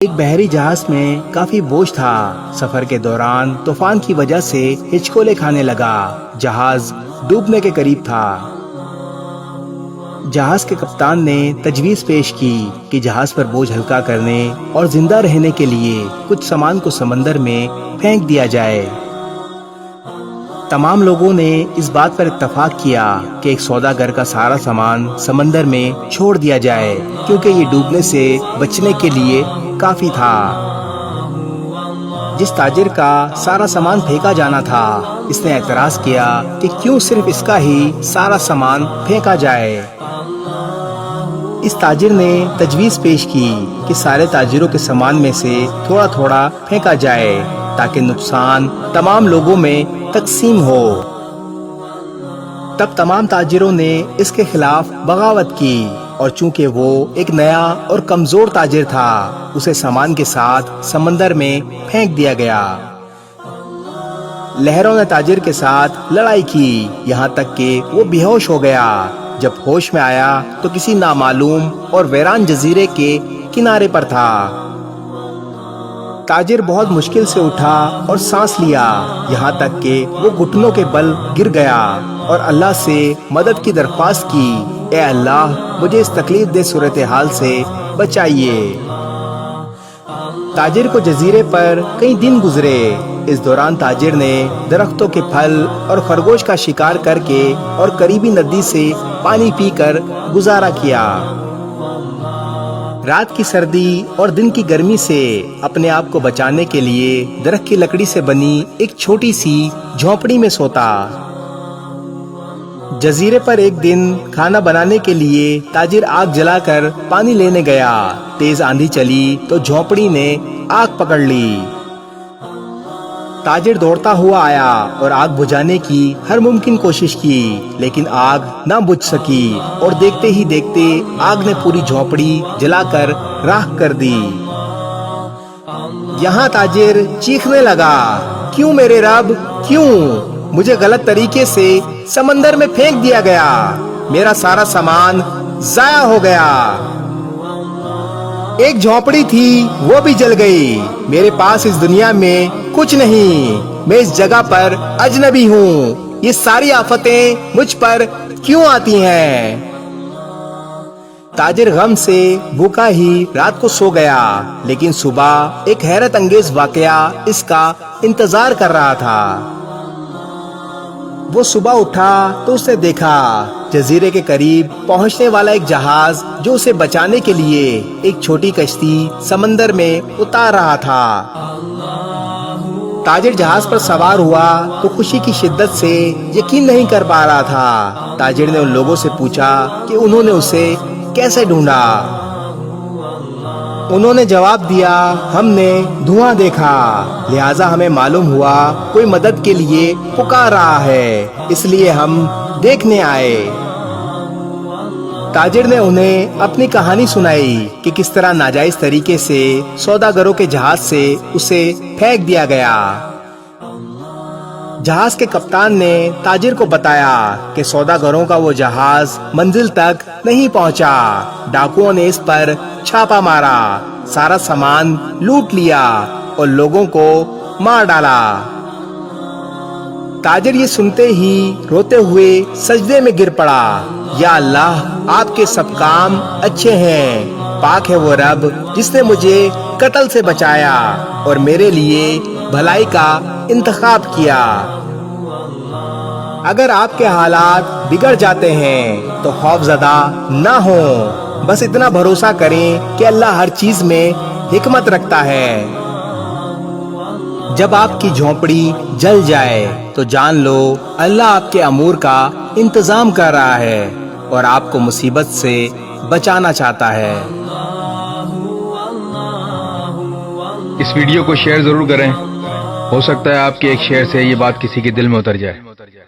ایک بحری جہاز میں کافی بوجھ تھا۔ سفر کے دوران طوفان کی وجہ سے ہچکولے کھانے لگا۔ جہاز ڈوبنے کے قریب تھا۔ جہاز کے کپتان نے تجویز پیش کی کہ جہاز پر بوجھ ہلکا کرنے اور زندہ رہنے کے لیے کچھ سامان کو سمندر میں پھینک دیا جائے۔ تمام لوگوں نے اس بات پر اتفاق کیا کہ ایک سوداگر کا سارا سامان سمندر میں چھوڑ دیا جائے، کیونکہ یہ ڈوبنے سے بچنے کے لیے کافی تھا۔ جس تاجر کا سارا سامان پھینکا جانا تھا، اس نے اعتراض کیا کہ کیوں صرف اس کا ہی سارا سامان پھینکا جائے۔ اس تاجر نے تجویز پیش کی کہ سارے تاجروں کے سامان میں سے تھوڑا تھوڑا پھینکا جائے تاکہ نقصان تمام لوگوں میں تقسیم ہو۔ تب تمام تاجروں نے اس کے خلاف بغاوت کی، اور چونکہ وہ ایک نیا اور کمزور تاجر تھا، اسے سامان کے ساتھ سمندر میں پھینک دیا گیا۔ لہروں نے تاجر کے ساتھ لڑائی کی، یہاں تک کہ وہ بے ہوش ہو گیا۔ جب ہوش میں آیا تو کسی نامعلوم اور ویران جزیرے کے کنارے پر تھا۔ تاجر بہت مشکل سے اٹھا اور سانس لیا، یہاں تک کہ وہ گھٹنوں کے بل گر گیا اور اللہ سے مدد کی درخواست کی، اے اللہ مجھے اس تکلیف دہ صورتحال سے بچائیے۔ تاجر کو جزیرے پر کئی دن گزرے۔ اس دوران تاجر نے درختوں کے پھل اور خرگوش کا شکار کر کے اور قریبی ندی سے پانی پی کر گزارا کیا۔ رات کی سردی اور دن کی گرمی سے اپنے آپ کو بچانے کے لیے درخت کی لکڑی سے بنی ایک چھوٹی سی جھونپڑی میں سوتا۔ جزیرے پر ایک دن کھانا بنانے کے لیے تاجر آگ جلا کر پانی لینے گیا۔ تیز آندھی چلی تو جھونپڑی نے آگ پکڑ لی۔ تاجر دوڑتا ہوا آیا اور آگ بجھانے کی ہر ممکن کوشش کی، لیکن آگ نہ بجھ سکی، اور دیکھتے ہی دیکھتے آگ نے پوری جھونپڑی جلا کر راکھ کر دی۔ یہاں تاجر چیخنے لگا، کیوں میرے رب، کیوں مجھے غلط طریقے سے سمندر میں پھینک دیا گیا؟ میرا سارا سامان ضائع ہو گیا۔ ایک جھونپڑی تھی وہ بھی جل گئی۔ میرے پاس اس دنیا میں کچھ نہیں، میں اس جگہ پر اجنبی ہوں۔ یہ ساری آفتیں مجھ پر کیوں آتی ہیں؟ تاجر غم سے بھوکا ہی رات کو سو گیا، لیکن صبح ایک حیرت انگیز واقعہ اس کا انتظار کر رہا تھا۔ وہ صبح اٹھا تو اس نے دیکھا جزیرے کے قریب پہنچنے والا ایک جہاز جو اسے بچانے کے لیے ایک چھوٹی کشتی سمندر میں اتار رہا تھا۔ تاجر جہاز پر سوار ہوا تو خوشی کی شدت سے یقین نہیں کر پا رہا تھا۔ تاجر نے ان لوگوں سے پوچھا کہ انہوں نے اسے کیسے ڈھونڈا۔ انہوں نے جواب دیا، ہم نے دھواں دیکھا، لہٰذا ہمیں معلوم ہوا کوئی مدد کے لیے پکار رہا ہے، اس لیے ہم دیکھنے آئے۔ تاجر نے انہیں اپنی کہانی سنائی کہ کس طرح ناجائز طریقے سے سوداگروں کے جہاز سے اسے پھینک دیا گیا۔ جہاز کے کپتان نے تاجر کو بتایا کہ سوداگروں کا وہ جہاز منزل تک نہیں پہنچا۔ ڈاکوؤں نے اس پر چھاپا مارا، سارا سامان لوٹ لیا اور لوگوں کو مار ڈالا۔ تاجر یہ سنتے ہی روتے ہوئے سجدے میں گر پڑا، یا اللہ آپ کے سب کام اچھے ہیں، پاک ہے وہ رب جس نے مجھے قتل سے بچایا اور میرے لیے بھلائی کا انتخاب کیا۔ اگر آپ کے حالات بگڑ جاتے ہیں تو خوف زدہ نہ ہوں، بس اتنا بھروسہ کریں کہ اللہ ہر چیز میں حکمت رکھتا ہے۔ جب آپ کی جھونپڑی جل جائے تو جان لو اللہ آپ کے امور کا انتظام کر رہا ہے اور آپ کو مصیبت سے بچانا چاہتا ہے۔ اس ویڈیو کو شیئر ضرور کریں، ہو سکتا ہے آپ کے ایک شیئر سے یہ بات کسی کے دل میں اتر جائے۔